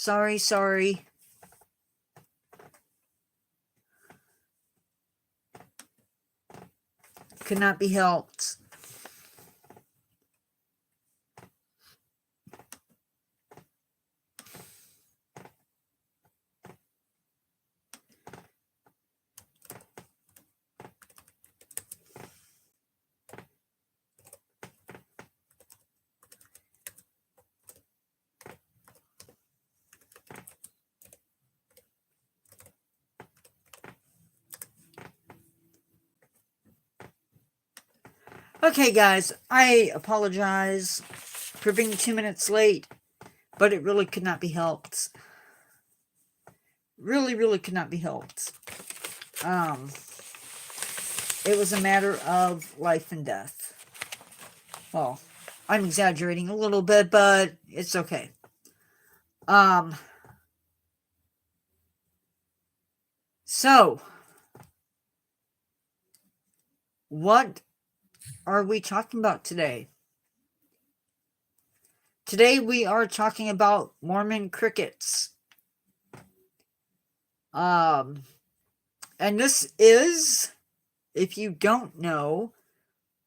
Sorry. Could not be helped. Okay, guys, I apologize for being 2 minutes late, but it really could not be helped. Really could not be helped. It was a matter of life and death. Well, I'm exaggerating a little bit, but it's okay. So, what are we talking about today? Today we are talking about Mormon crickets. And this is, if you don't know,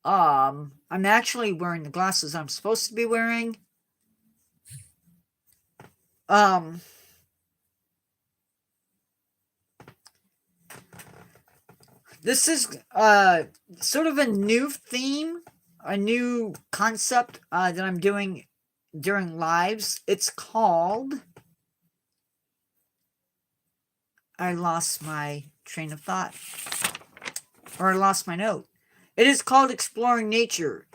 I'm actually wearing the glasses I'm supposed to be wearing. This is sort of a new theme, a new concept that I'm doing during lives. It's called, I lost my train of thought, or I lost my note. It is called Exploring Nature.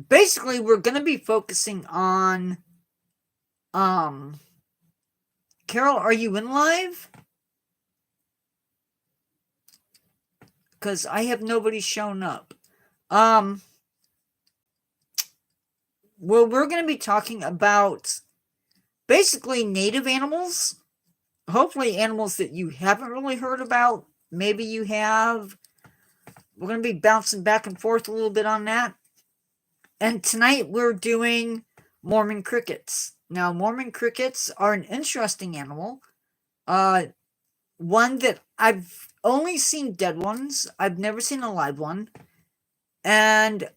Basically, we're going to be focusing on, Carol, are you in live? Because I have nobody shown up. Well, we're going to be talking about basically native animals. Hopefully animals that you haven't really heard about. Maybe you have. We're going to be bouncing back and forth a little bit on that. And tonight we're doing Mormon crickets. Now, Mormon crickets are an interesting animal. One that I've only seen dead ones. I've never seen a live one. And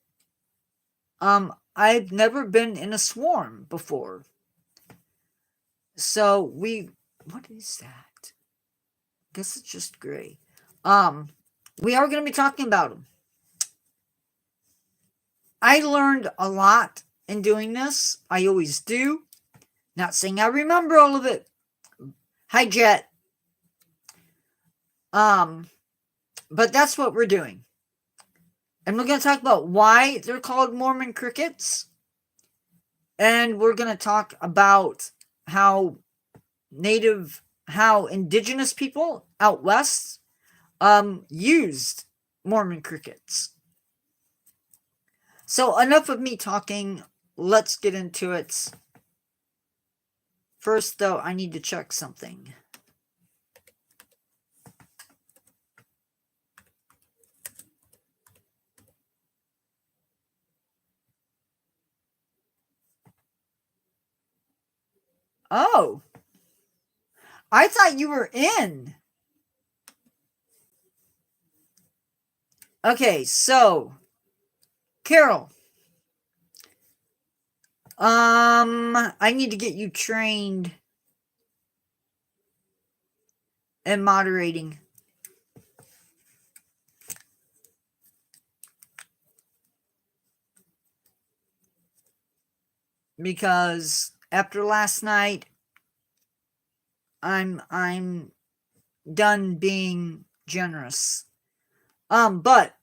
I've never been in a swarm before. So what is that? I guess it's just gray. We are going to be talking about them. I learned a lot in doing this. I always do. Not saying I remember all of it. Hi, Jet. But that's what we're doing. And we're going to talk about why they're called Mormon crickets. And we're going to talk about how indigenous people out west used Mormon crickets. So enough of me talking. Let's get into it. First, though, I need to check something. Oh, I thought you were in. Okay, so Carol, I need to get you trained in moderating. Because after last night, I'm done being generous. But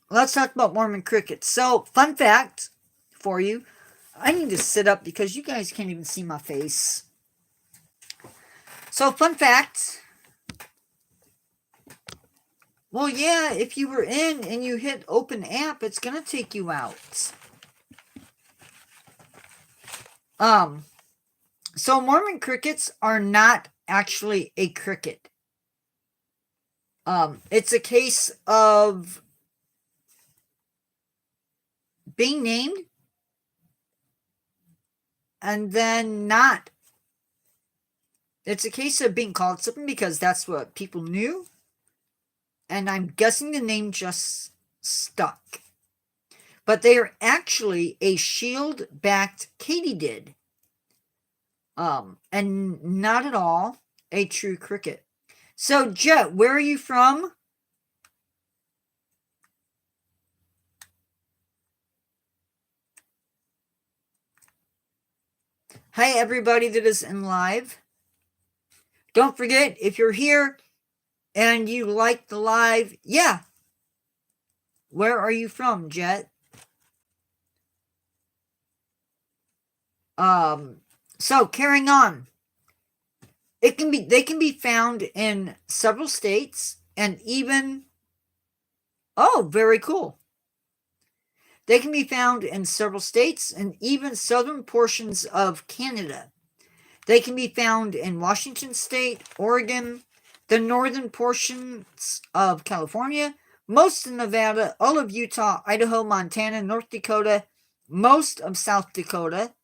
let's talk about Mormon crickets. So, fun fact for you. I need to sit up because you guys can't even see my face. So, fun fact. Well, yeah, if you were in and you hit open app, it's going to take you out. So Mormon crickets are not actually a cricket. It's a case of being named and then not It's a case of being called something because that's what people knew. And I'm guessing the name just stuck. But they are actually a shield-backed katydid. And not at all a true cricket. So, Jet, where are you from? Hi, everybody that is in live. Don't forget, if you're here and you like the live, yeah. Where are you from, Jet? So carrying on. They can be found in several states and even, oh, very cool. They can be found in several states and even southern portions of Canada. They can be found in Washington State, Oregon, the northern portions of California, most of Nevada, all of Utah, Idaho, Montana, North Dakota, most of South Dakota,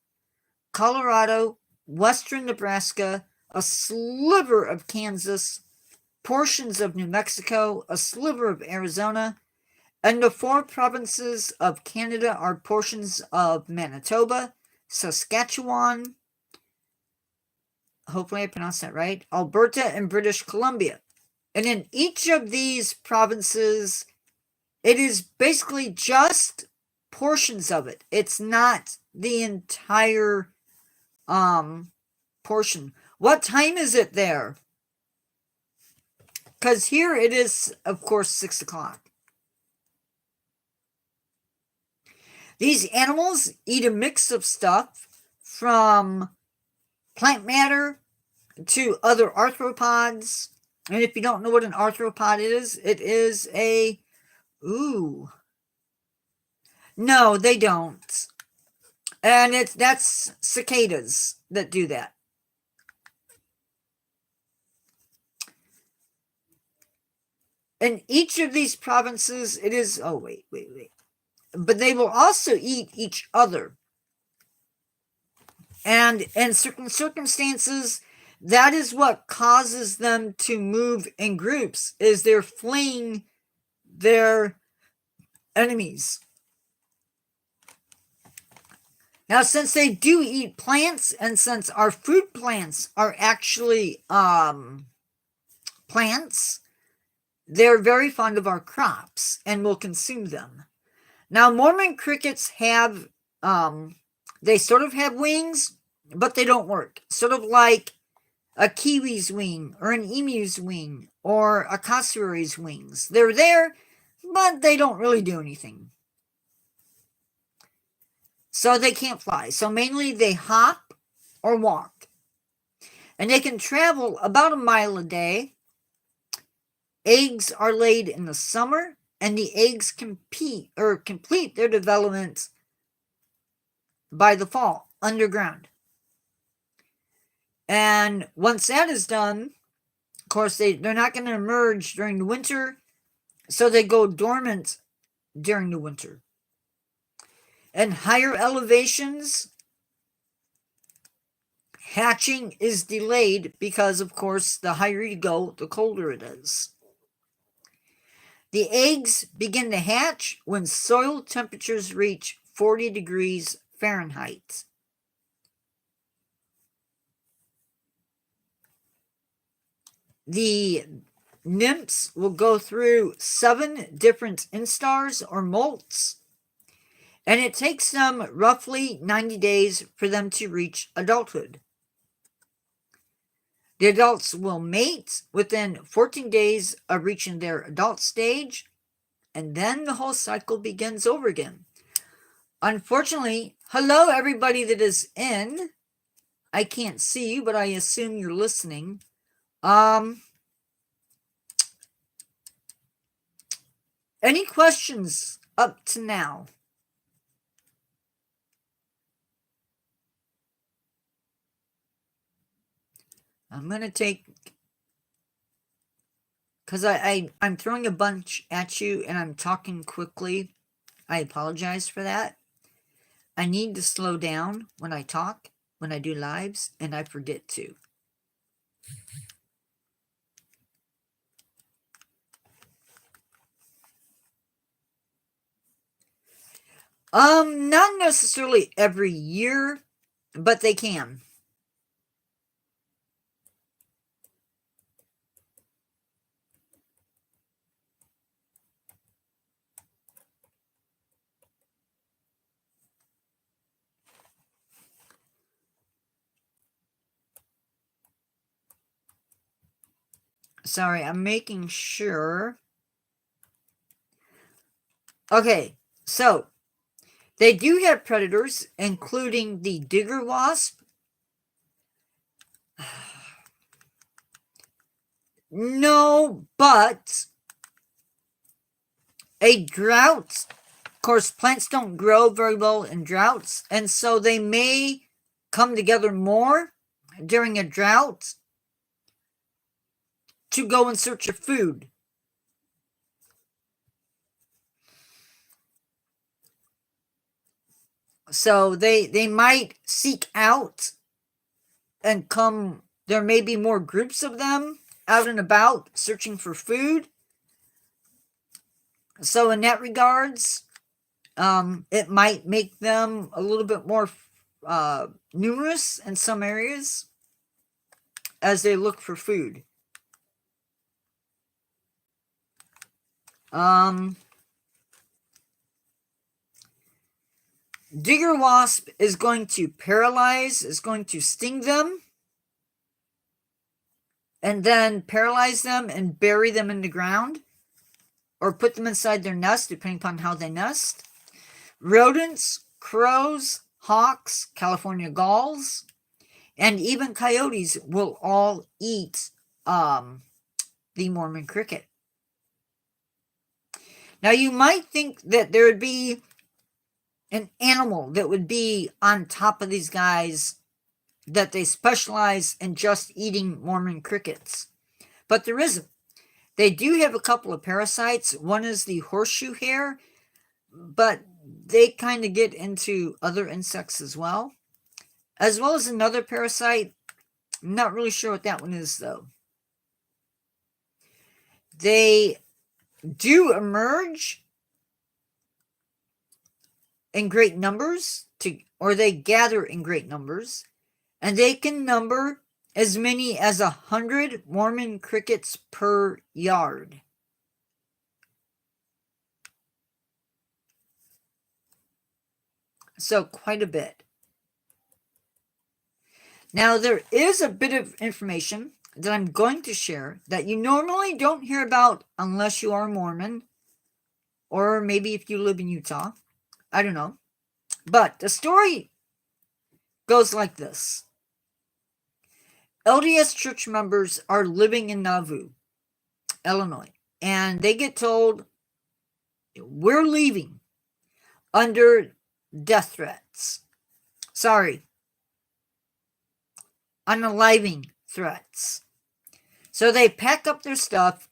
Colorado, western Nebraska, a sliver of Kansas, portions of New Mexico, a sliver of Arizona, and the 4 provinces of Canada are portions of Manitoba, Saskatchewan, hopefully I pronounced that right, Alberta, and British Columbia. And in each of these provinces, it is basically just portions of it. It's not the entire portion. What time is it there? Because here it is, of course, 6 o'clock. These animals eat a mix of stuff from plant matter to other arthropods. And if you don't know what an arthropod is, it is a... Ooh. No, they don't. And that's cicadas that do that. In each of these provinces, it is... Oh, wait. But they will also eat each other. And in certain circumstances, that is what causes them to move in groups, is they're fleeing their enemies. Now, since they do eat plants, and since our food plants are actually plants, they're very fond of our crops and will consume them. Now, Mormon crickets have, they sort of have wings, but they don't work. Sort of like a kiwi's wing, or an emu's wing, or a cassowary's wings. They're there, but they don't really do anything. So they can't fly. So mainly they hop or walk. And they can travel about a mile a day. Eggs are laid in the summer, and the eggs complete their development by the fall, underground. And once that is done, of course, they're not going to emerge during the winter, so they go dormant during the winter. And higher elevations, hatching is delayed because, of course, the higher you go, the colder it is. The eggs begin to hatch when soil temperatures reach 40 degrees Fahrenheit. The nymphs will go through 7 different instars or molts, and it takes them roughly 90 days for them to reach adulthood. The adults will mate within 14 days of reaching their adult stage, and then the whole cycle begins over again. Unfortunately, hello everybody that is in. I can't see you, but I assume you're listening. Any questions up to now? I'm going to take, because I'm throwing a bunch at you and I'm talking quickly. I apologize for that. I need to slow down when I talk, when I do lives, and I forget to. Not necessarily every year, but they can. Sorry, I'm making sure. Okay, so they do have predators, including the digger wasp. No, but a drought. Of course, plants don't grow very well in droughts, and so they may come together more during a drought to go in search of food. So they might seek out and come. There may be more groups of them out and about searching for food. So in that regards, it might make them a little bit more numerous in some areas as they look for food. Digger wasp is going to paralyze, is going to sting them, and then paralyze them and bury them in the ground, or put them inside their nest, depending upon how they nest. Rodents, crows, hawks, California gulls, and even coyotes will all eat the Mormon cricket. Now, you might think that there would be an animal that would be on top of these guys, that they specialize in just eating Mormon crickets, but there isn't. They do have a couple of parasites. One is the horseshoe hare, but they kind of get into other insects as well as another parasite. I'm not really sure what that one is, though. They do emerge in great numbers, or they gather in great numbers, and they can number as many as 100 Mormon crickets per yard. So quite a bit. Now, there is a bit of information that I'm going to share that you normally don't hear about unless you are Mormon, or maybe if you live in Utah. I don't know. But the story goes like this. LDS church members are living in Nauvoo, Illinois, and they get told, we're leaving under death threats. Sorry, unaliving threats. So they pack up their stuff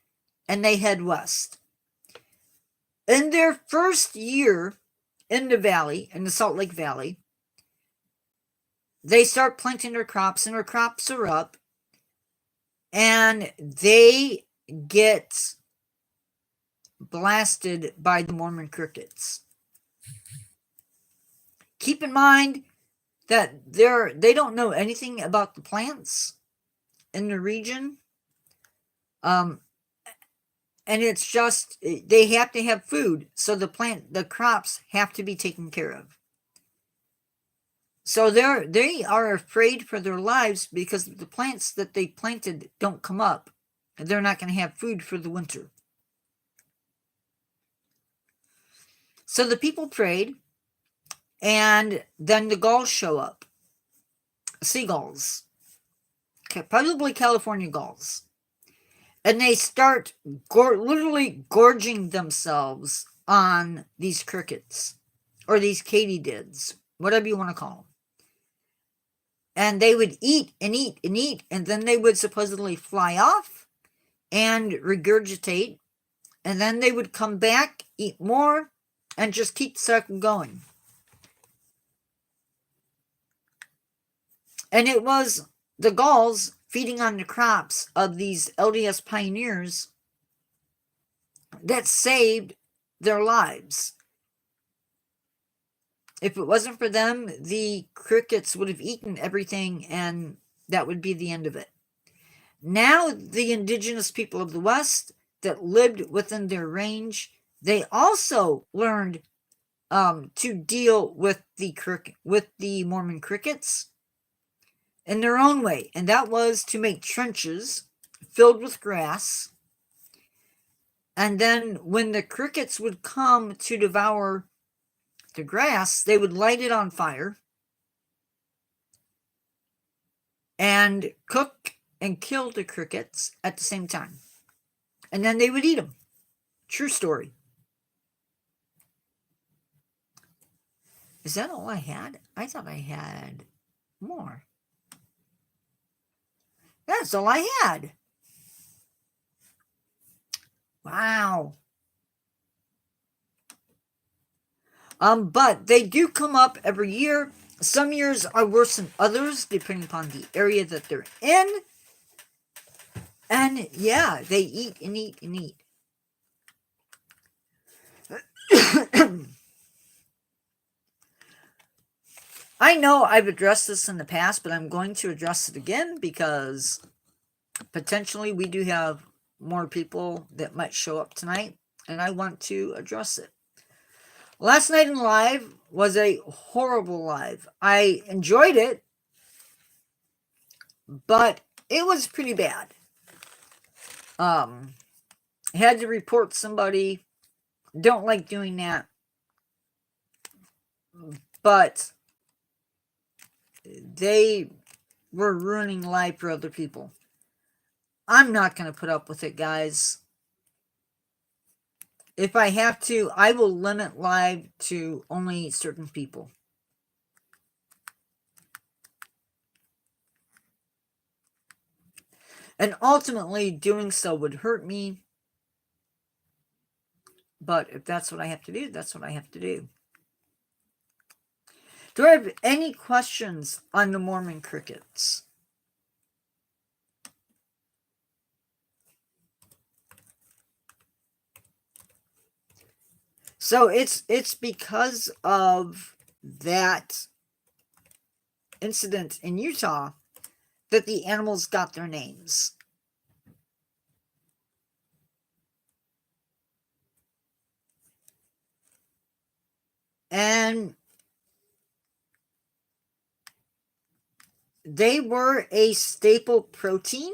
and they head west. In their first year in the valley, in the Salt Lake Valley, they start planting their crops, and their crops are up, and they get blasted by the Mormon crickets. Keep in mind that they don't know anything about the plants in the region. And it's just, they have to have food, so the crops have to be taken care of. So they are afraid for their lives because the plants that they planted don't come up, and they're not going to have food for the winter. So the people prayed, and then the gulls show up. Seagulls. Probably California gulls. And they start literally gorging themselves on these crickets, or these katydids, whatever you want to call them. And they would eat and eat and eat, and then they would supposedly fly off and regurgitate, and then they would come back, eat more, and just keep the cycle going. And it was the gulls feeding on the crops of these LDS pioneers that saved their lives. If it wasn't for them, the crickets would have eaten everything, and that would be the end of it. Now, the indigenous people of the West that lived within their range, they also learned to deal with the Mormon crickets in their own way, and that was to make trenches filled with grass. And then when the crickets would come to devour the grass, they would light it on fire and cook and kill the crickets at the same time. And then they would eat them. True story. Is that all I had? I thought I had more. That's all I had. Wow. But they do come up every year. Some years are worse than others, depending upon the area that they're in. And yeah, they eat and eat and eat. I know I've addressed this in the past, but I'm going to address it again because potentially we do have more people that might show up tonight, and I want to address it. Last night in live was a horrible live. I enjoyed it, but it was pretty bad. Had to report somebody. Don't like doing that. But they were ruining life for other people. I'm not going to put up with it, guys. If I have to, I will limit live to only certain people. And ultimately, doing so would hurt me. But if that's what I have to do, that's what I have to do. Do I have any questions on the Mormon crickets? So it's because of that incident in Utah that the animals got their names. And they were a staple protein.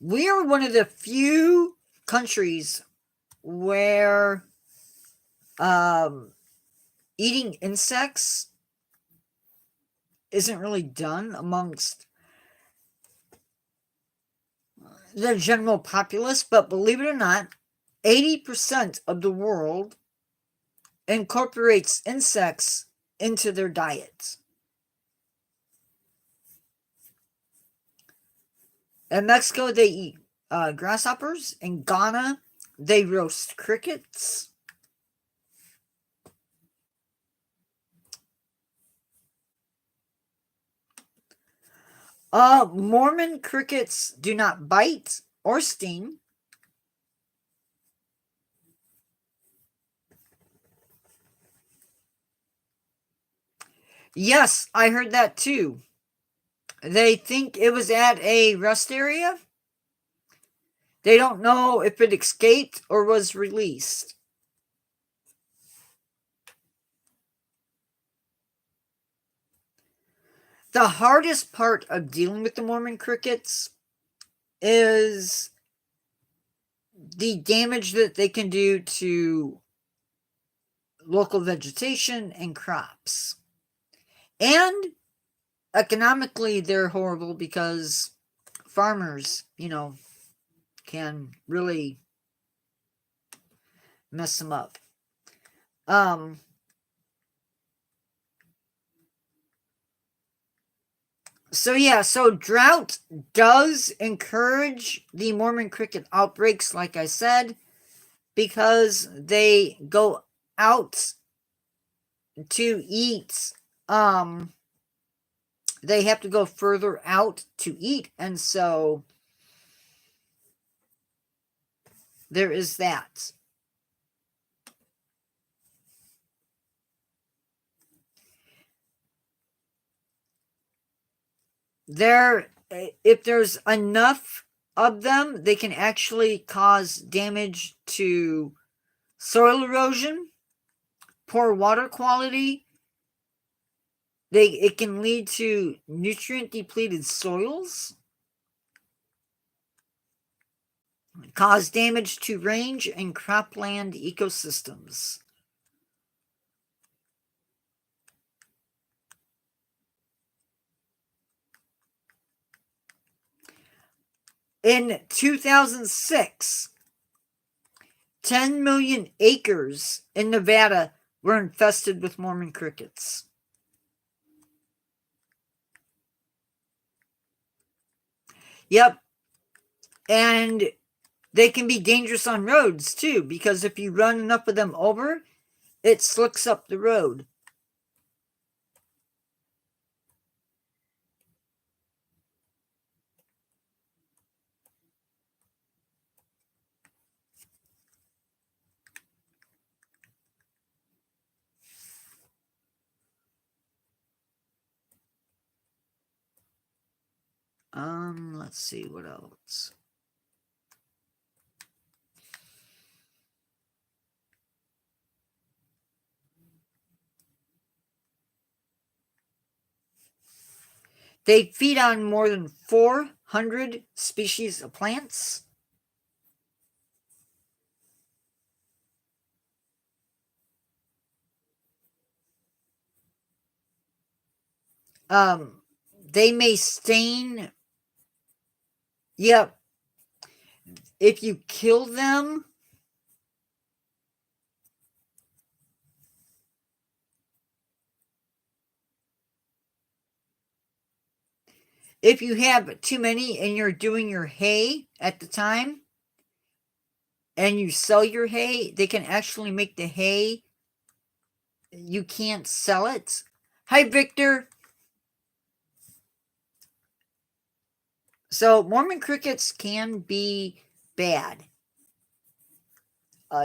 We are one of the few countries where eating insects isn't really done amongst the general populace, but believe it or not, 80% of the world incorporates insects into their diet. In Mexico, they eat grasshoppers. In Ghana, they roast crickets. Mormon crickets do not bite or sting. Yes, I heard that too. They think it was at a rest area. They don't know if it escaped or was released. The hardest part of dealing with the Mormon crickets is the damage that they can do to local vegetation and crops. And economically, they're horrible because farmers, can really mess them up. So drought does encourage the Mormon cricket outbreaks, like I said, because they go out to eat they have to go further out to eat, and so there is that. If there's enough of them, they can actually cause damage to soil erosion, poor water quality. It can lead to nutrient depleted soils, cause damage to range and cropland ecosystems. In 2006, 10 million acres in Nevada were infested with Mormon crickets. Yep. And they can be dangerous on roads too, because if you run enough of them over, it slicks up the road. Let's see what else. They feed on more than 400 species of plants. They may stain. Yep. If you kill them, if you have too many and you're doing your hay at the time and you sell your hay, they can actually make the hay. You can't sell it. Hi, Victor. So Mormon crickets can be bad.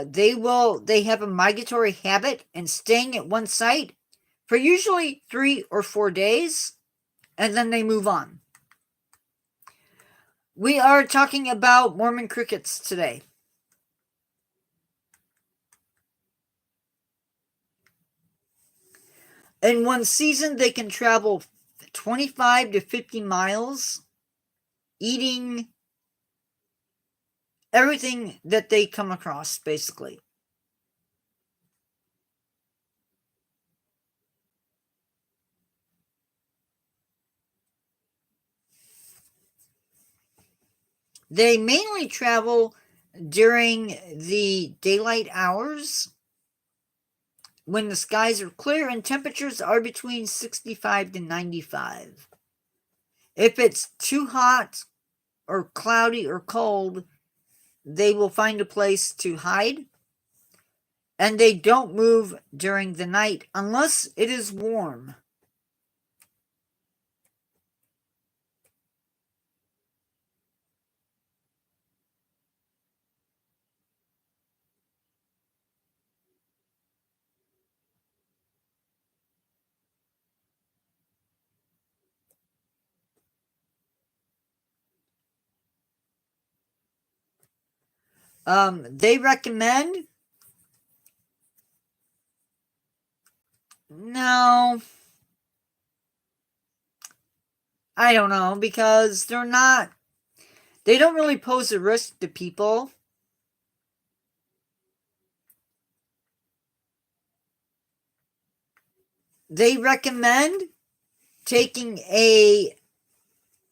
They have a migratory habit and staying at one site for usually 3 or 4 days, and then they move on. We are talking about Mormon crickets today. In one season, they can travel 25 to 50 miles, eating everything that they come across, basically. They mainly travel during the daylight hours when the skies are clear and temperatures are between 65 to 95. If it's too hot or cloudy or cold, they will find a place to hide. And they don't move during the night unless it is warm. They recommend. No, I don't know, because they don't really pose a risk to people. They recommend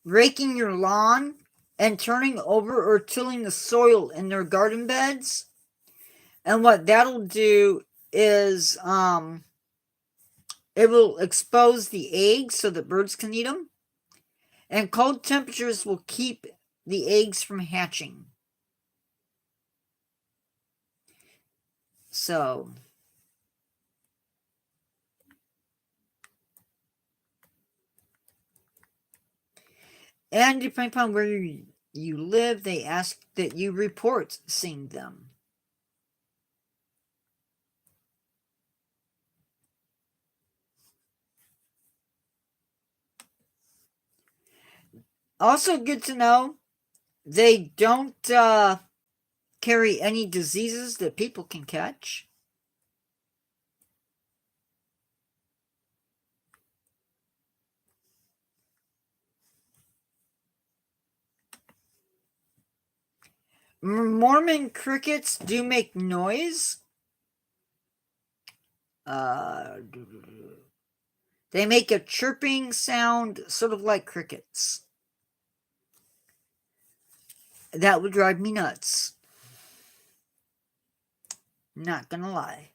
raking your lawn and turning over or tilling the soil in their garden beds. And what that'll do is it will expose the eggs so that birds can eat them. And cold temperatures will keep the eggs from hatching. So And depending upon where you live, they ask that you report seeing them. Also good to know, they don't carry any diseases that people can catch. Mormon crickets do make noise. They make a chirping sound, sort of like crickets. That would drive me nuts. Not gonna lie.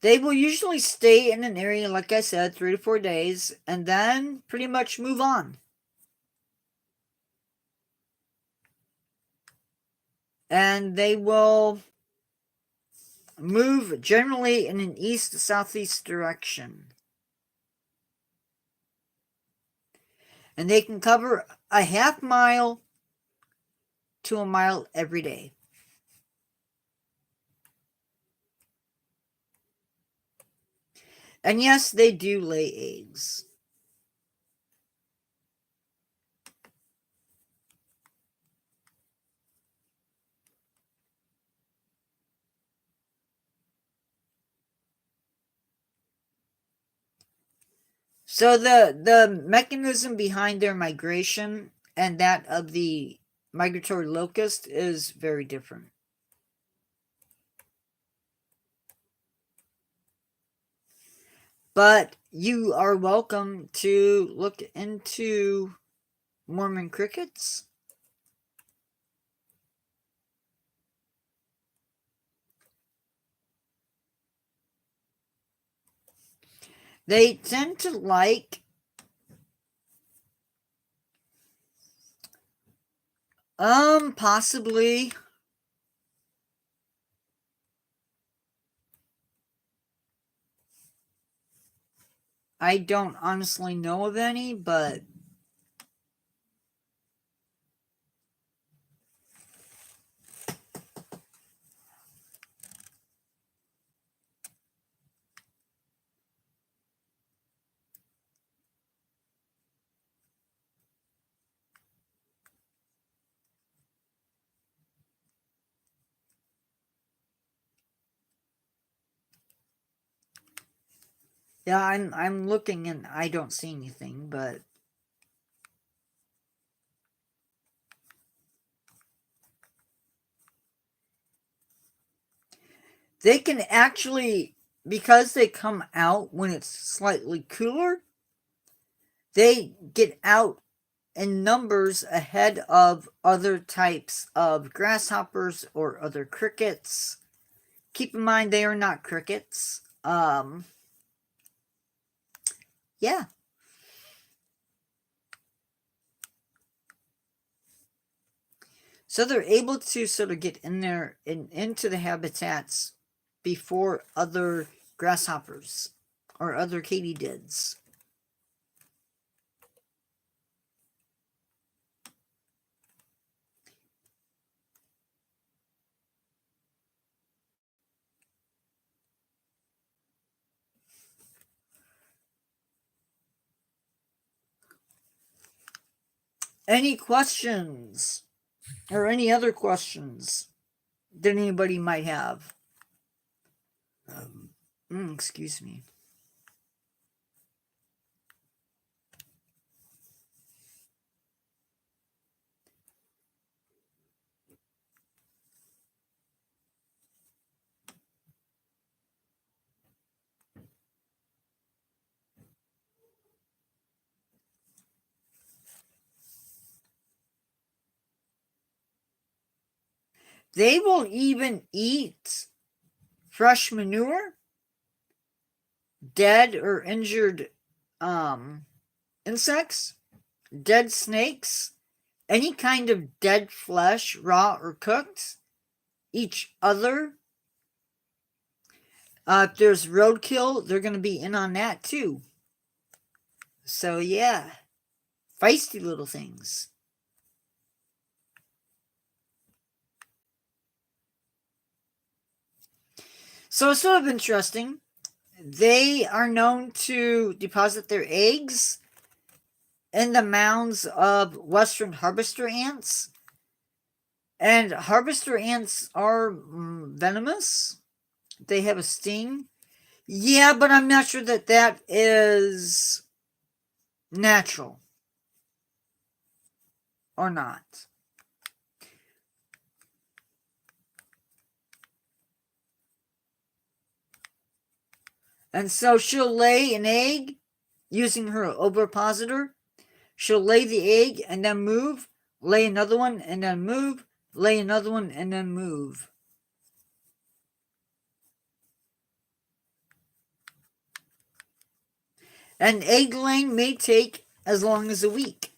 They will usually stay in an area, like I said, 3 to 4 days, and then pretty much move on. And they will move generally in an east-southeast direction. And they can cover a half mile to a mile every day. And yes, they do lay eggs. So the mechanism behind their migration and that of the migratory locust is very different. But you are welcome to look into Mormon crickets. They tend to like possibly I don't honestly know of any, but yeah, I'm looking and I don't see anything, but they can actually, because they come out when it's slightly cooler, they get out in numbers ahead of other types of grasshoppers or other crickets. Keep in mind they are not crickets. Yeah. So they're able to sort of get in there and into the habitats before other grasshoppers or other katydids. Any questions or any other questions that anybody might have? Excuse me. They will even eat fresh manure, dead or injured insects, dead snakes, any kind of dead flesh, raw or cooked. Each other. If there's roadkill, they're going to be in on that too. So yeah, feisty little things. So it's sort of interesting. They are known to deposit their eggs in the mounds of western harvester ants. And harvester ants are venomous. They have a sting. Yeah, but I'm not sure that that is natural or not. And so she'll lay an egg using her ovipositor. She'll lay the egg and then move, lay another one and then move, lay another one and then move. An egg laying may take as long as a week.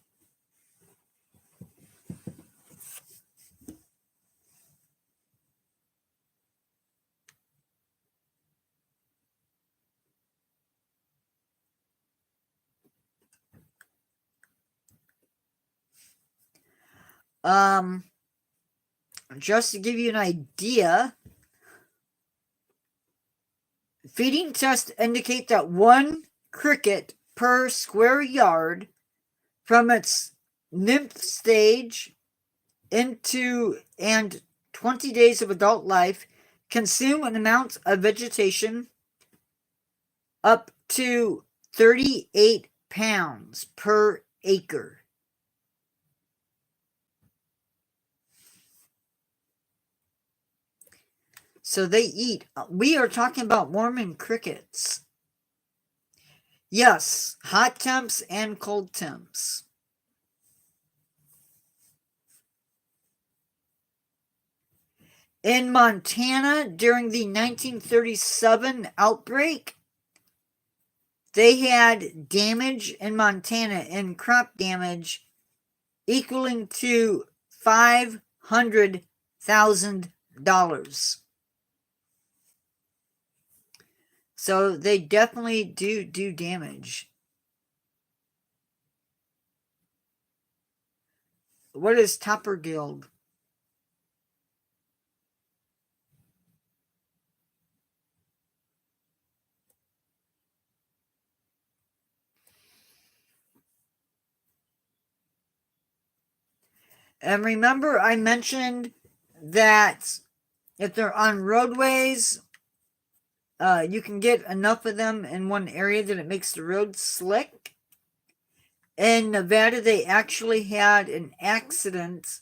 Just to give you an idea, feeding tests indicate that one cricket per square yard from its nymph stage into and 20 days of adult life consume an amount of vegetation up to 38 pounds per acre. So they eat. We are talking about Mormon crickets. Yes, hot temps and cold temps. In Montana, during the 1937 outbreak, they had damage in Montana and crop damage equaling to $500,000. So they definitely do damage. What is Topper Guild? And remember, I mentioned that if they're on roadways, you can get enough of them in one area that it makes the road slick. In Nevada, they actually had an accident,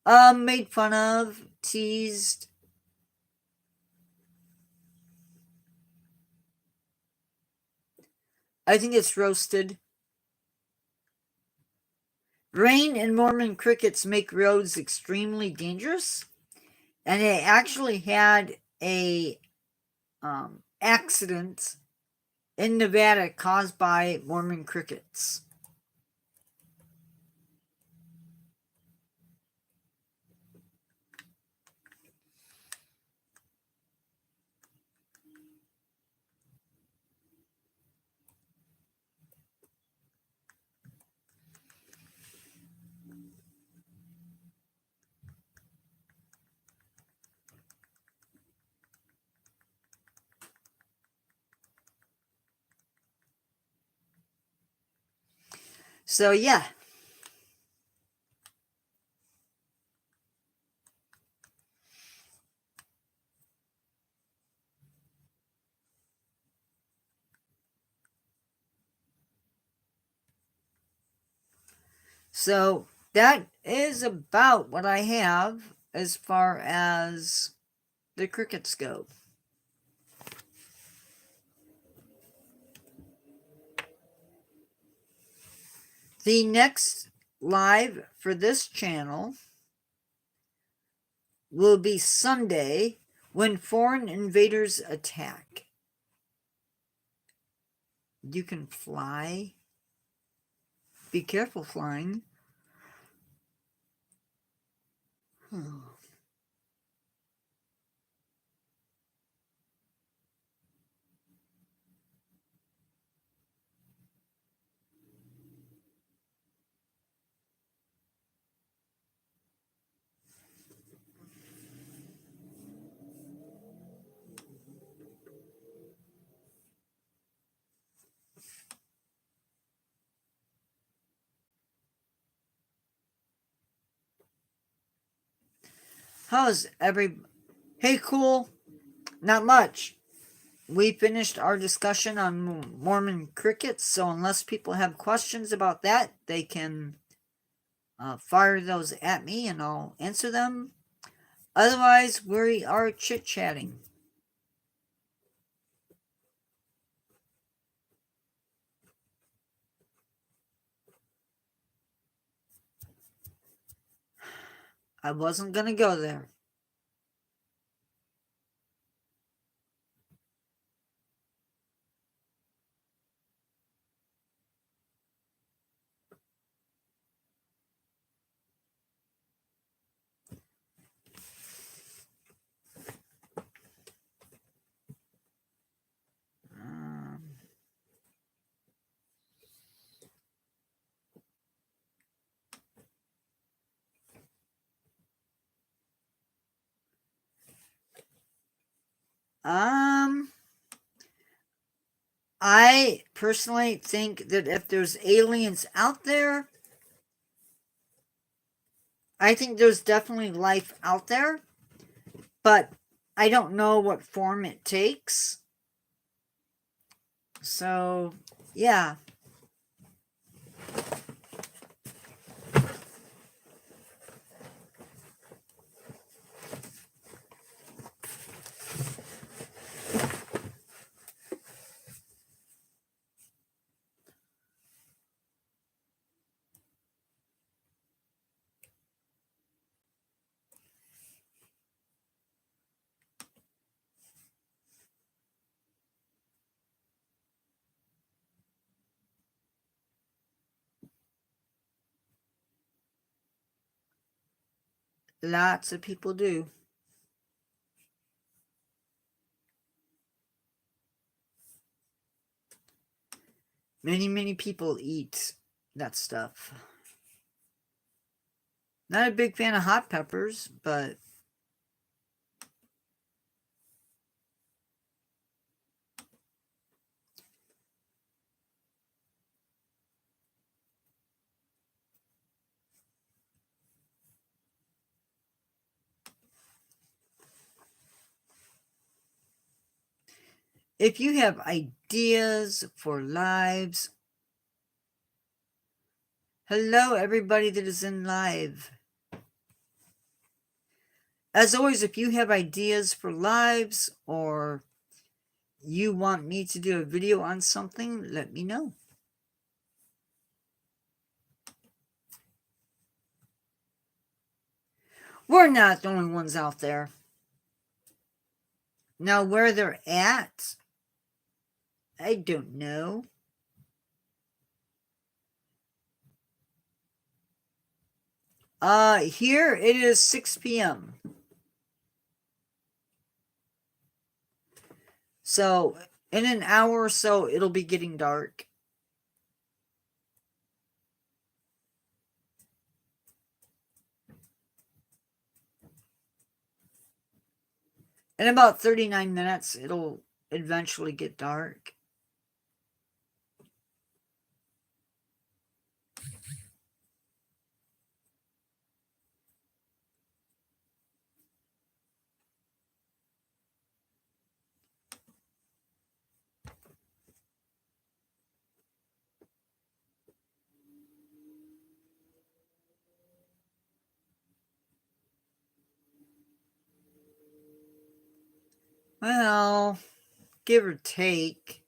made fun of, teased. I think it's roasted. Rain and Mormon crickets make roads extremely dangerous. And they actually had a accident in Nevada caused by Mormon crickets. So yeah. So that is about what I have as far as the crickets go. The next live for this channel will be Sunday when foreign invaders attack. You can fly. Be careful flying. How's every... Hey, cool. Not much. We finished our discussion on Mormon crickets, so unless people have questions about that, they can fire those at me and I'll answer them. Otherwise, we are chit-chatting. I wasn't going to go there. I personally think that if there's aliens out there, I think there's definitely life out there, but I don't know what form it takes. So, yeah. Lots of people do. Many people eat that stuff. Not a big fan of hot peppers, but if you have ideas for lives, hello everybody that is in live. As always, if you have ideas for lives or you want me to do a video on something, let me know. We're not the only ones out there. Now, where they're at, I don't know. Here it is 6 p.m. So, in an hour or so, it'll be getting dark. In about 39 minutes, it'll eventually get dark. Well, give or take.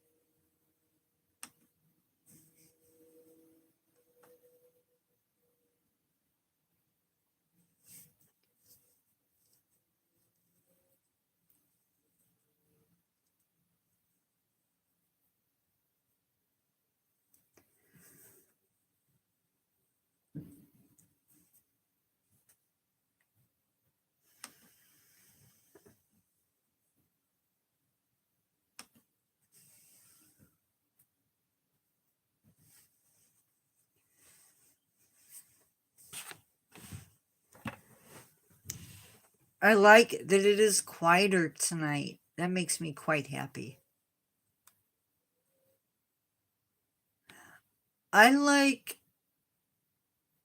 I like that it is quieter tonight. That makes me quite happy. I like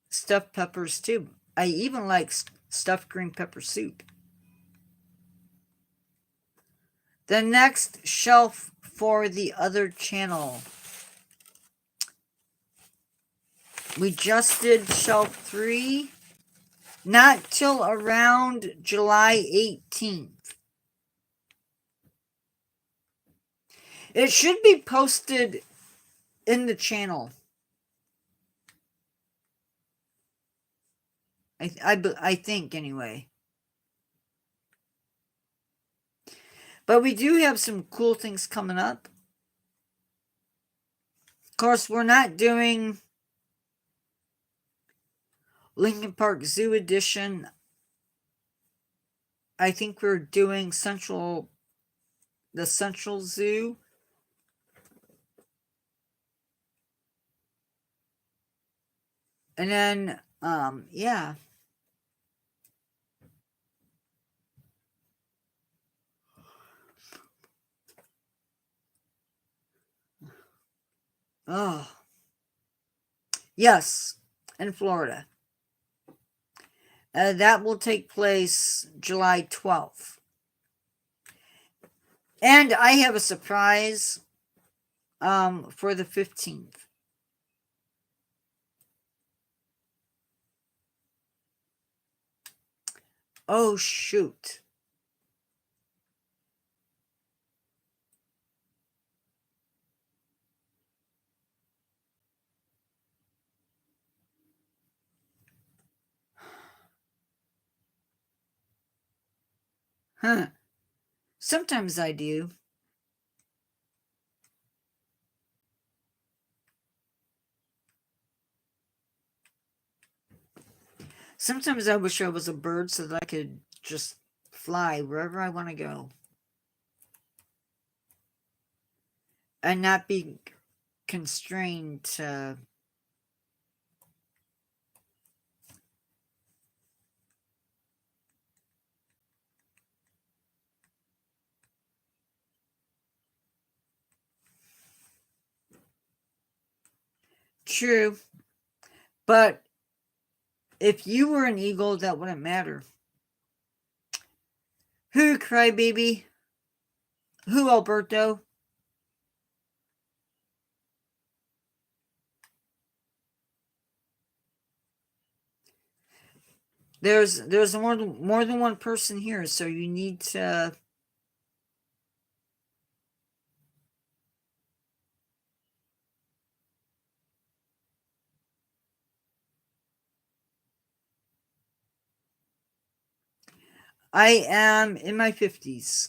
stuffed peppers too. I even like stuffed green pepper soup. The next shelf for the other channel. We just did shelf 3. Not till around July 18th. It should be posted in the channel. I think, anyway. But we do have some cool things coming up. Of course, we're not doing Lincoln Park Zoo Edition. I think we're doing the Central Zoo. And then, yeah. Oh. Yes, in Florida. That will take place July 12th. And I have a surprise for the 15th. Oh, shoot. Huh. Sometimes I do. Sometimes I wish I was a bird so that I could just fly wherever I want to go. And not be constrained to... True. But if you were an eagle, that wouldn't matter. Who, crybaby? Who, Alberto? There's more than one person here, so you need to... I am in my 50s.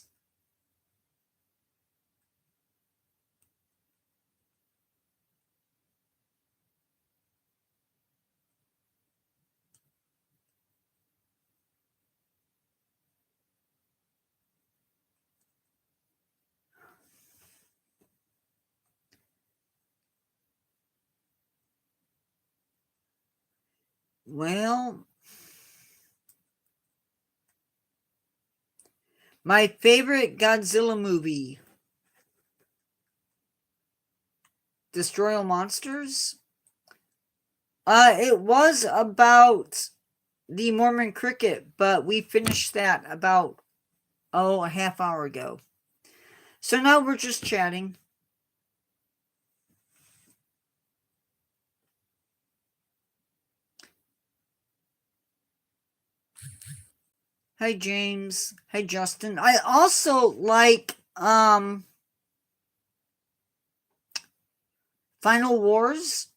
Well, my favorite Godzilla movie, Destroy All Monsters. It was about the Mormon cricket, but we finished that about, a half hour ago. So now we're just chatting. Hi, James. Hi, Justin. I also like Final Wars.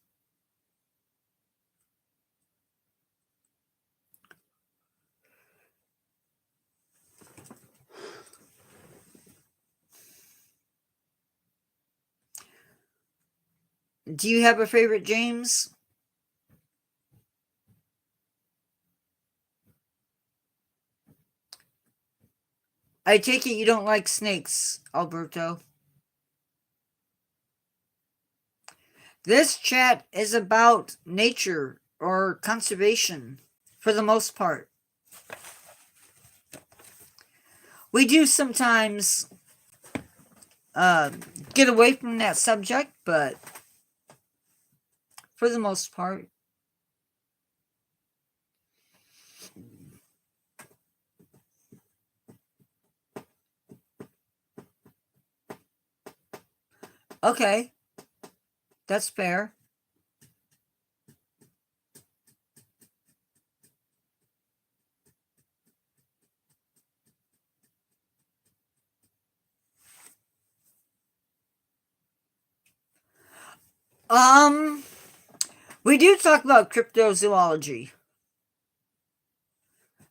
Do you have a favorite, James? I take it you don't like snakes, Alberto. This chat is about nature or conservation, for the most part. we do sometimes get away from that subject, but for the most part. Okay, that's fair. We do talk about cryptozoology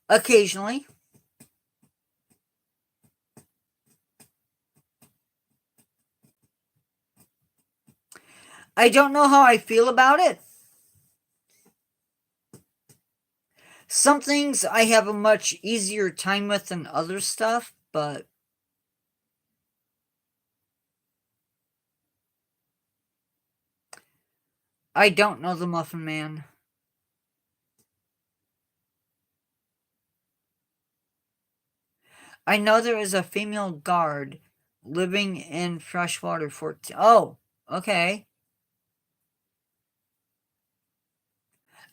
occasionally. I don't know how I feel about it. Some things I have a much easier time with than other stuff, but I don't know the Muffin Man. I know there is a female guard living in freshwater 14. Oh, okay.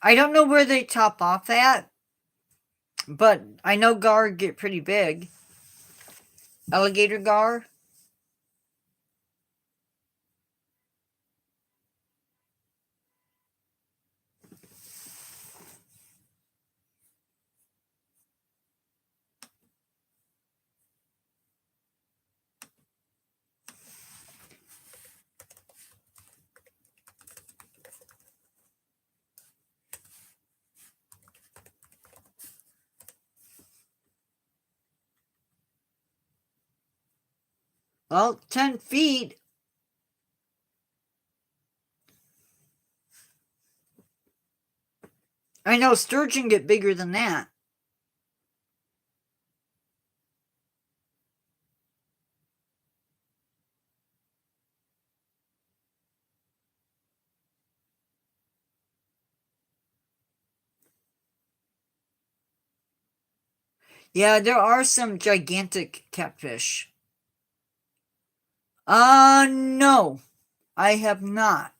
I don't know where they top off at, but I know gar get pretty big. Alligator gar. Well, 10 feet. I know sturgeon get bigger than that. Yeah, there are some gigantic catfish. No, I have not.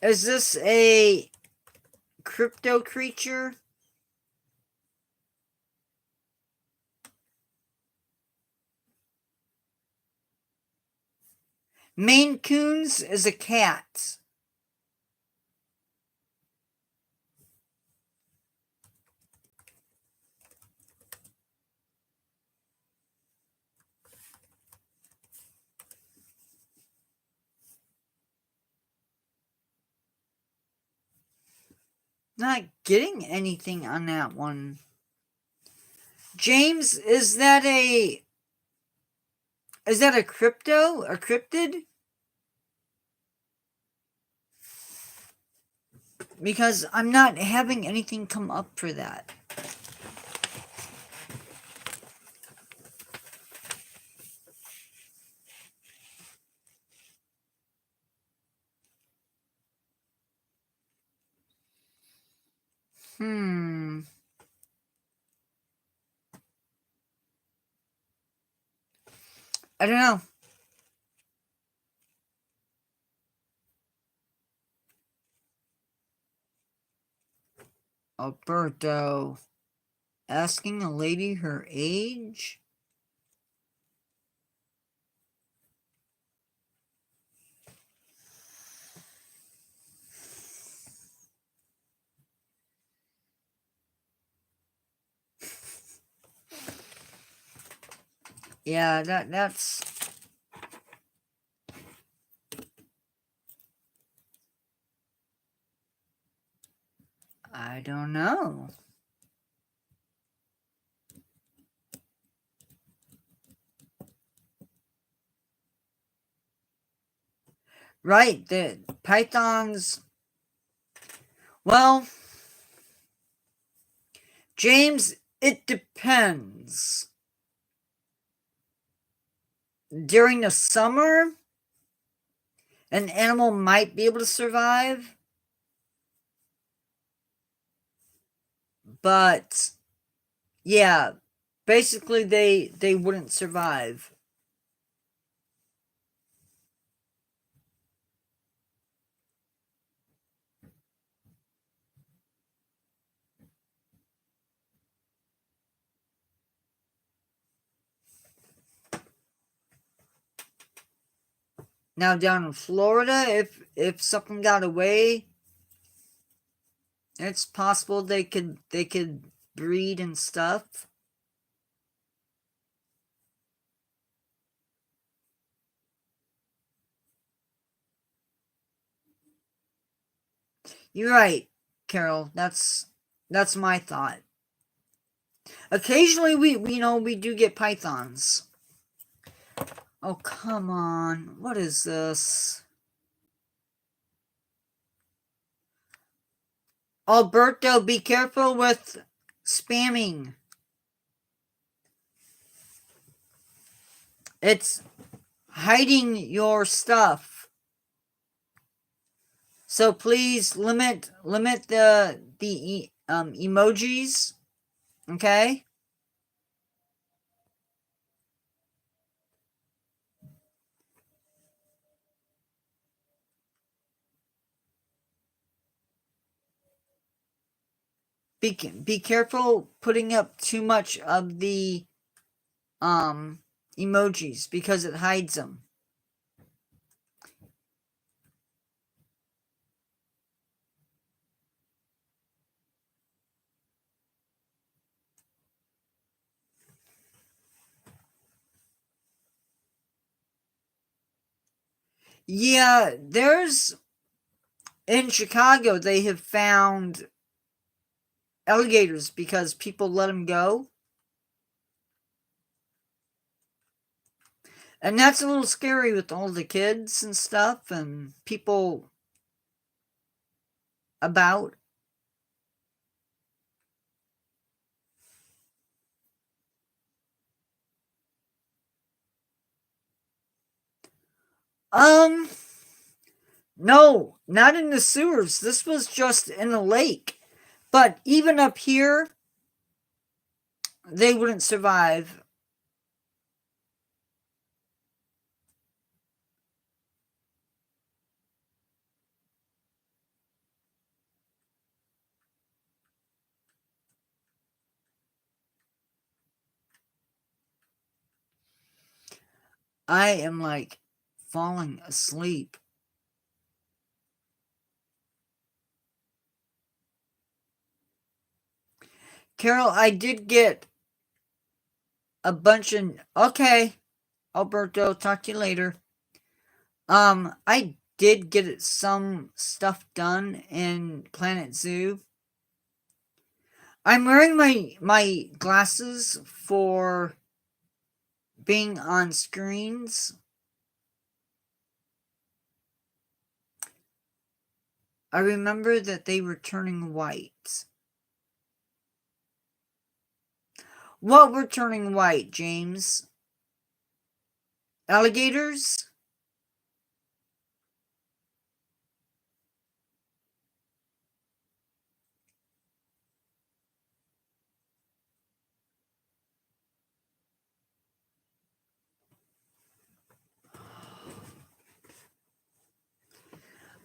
Is this a crypto creature? Maine Coons is a cat. Not getting anything on that one. James, is that a crypto? A cryptid? Because I'm not having anything come up for that. I don't know. Alberto. Asking a lady her age? Yeah, that's... I don't know. Right, the pythons... Well, James, it depends. During the summer, an animal might be able to survive. But yeah, basically they wouldn't survive. Now down in Florida, if something got away, it's possible they could breed and stuff. You're right, Carol. That's my thought. Occasionally we do get pythons. Oh, come on. What is this? Alberto, be careful with spamming. It's hiding your stuff. So please limit the emojis, okay? Be careful putting up too much of the um emojis because it hides them. Yeah, there's in Chicago they have found alligators because people let them go. And that's a little scary with all the kids and stuff and people about. Um, no, not in the sewers. This was just in a lake. But even up here, they wouldn't survive. I am like falling asleep. Carol, I did get a bunch of. Okay, Alberto, talk to you later. I did get some stuff done in Planet Zoo. I'm wearing my glasses for being on screens. I remember that they were turning white. What were turning white, James? Alligators?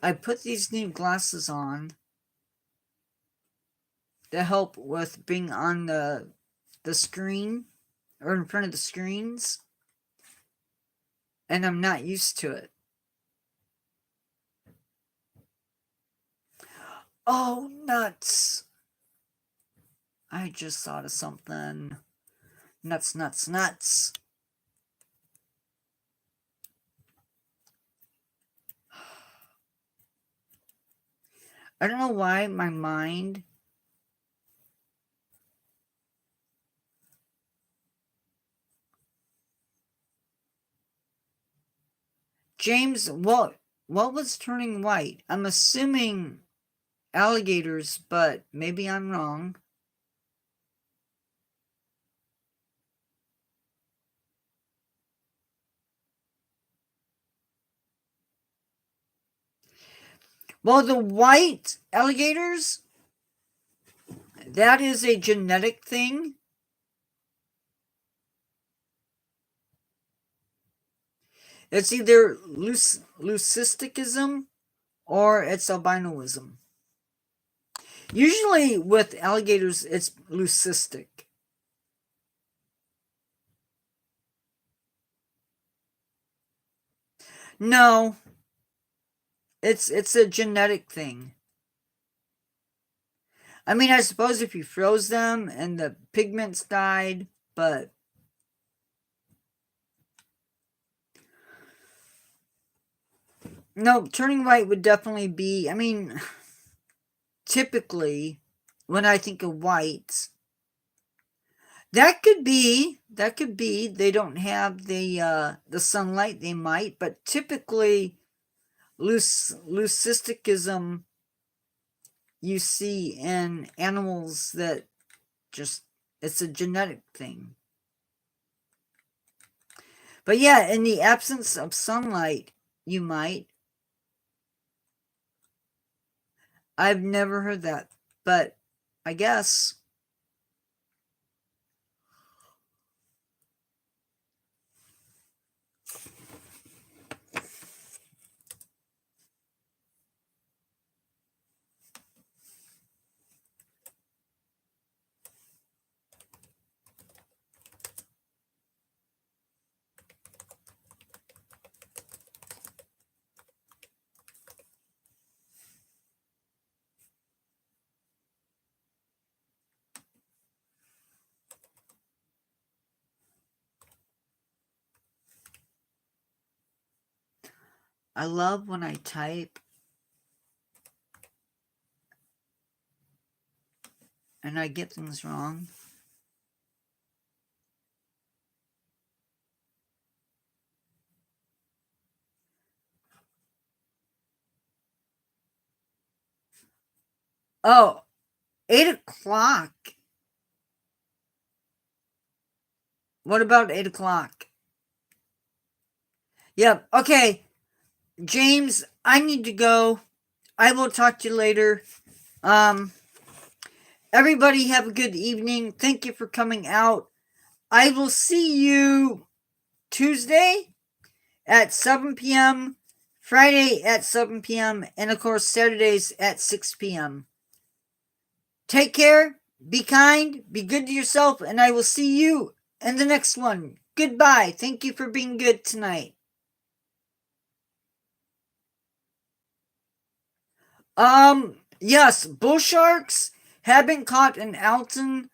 I put these new glasses on to help with being on the screen or in front of the screens, and I'm not used to it. Oh, nuts. I just thought of something. Nuts, nuts, nuts. I don't know why my mind. James, what was turning white? I'm assuming alligators, but maybe I'm wrong. Well, the white alligators, that is a genetic thing. It's either leucisticism or it's albinoism. Usually with alligators, it's leucistic. No, it's a genetic thing. I mean, I suppose if you froze them and the pigments died, but no, turning white would definitely be. I mean, typically when I think of whites, that could be they don't have the sunlight. They might, but typically leucisticism you see in animals that just, it's a genetic thing. But yeah, in the absence of sunlight, you might. I've never heard that, but I guess. I love when I type and I get things wrong. Oh, 8 o'clock. What about 8 o'clock? Yep. Okay, James, I need to go. I will talk to you later. Um, everybody have a good evening. Thank you for coming out. I will see you Tuesday at 7 p.m., Friday at 7 p.m., and of course, Saturdays at 6 p.m. Take care, be kind, be good to yourself, and I will see you in the next one. Goodbye. Thank you for being good tonight. Yes, bull sharks have been caught in Alton,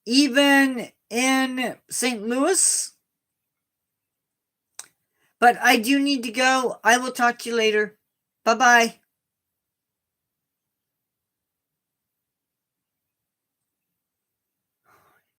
even in St. Louis. But I do need to go. I will talk to you later. Bye bye.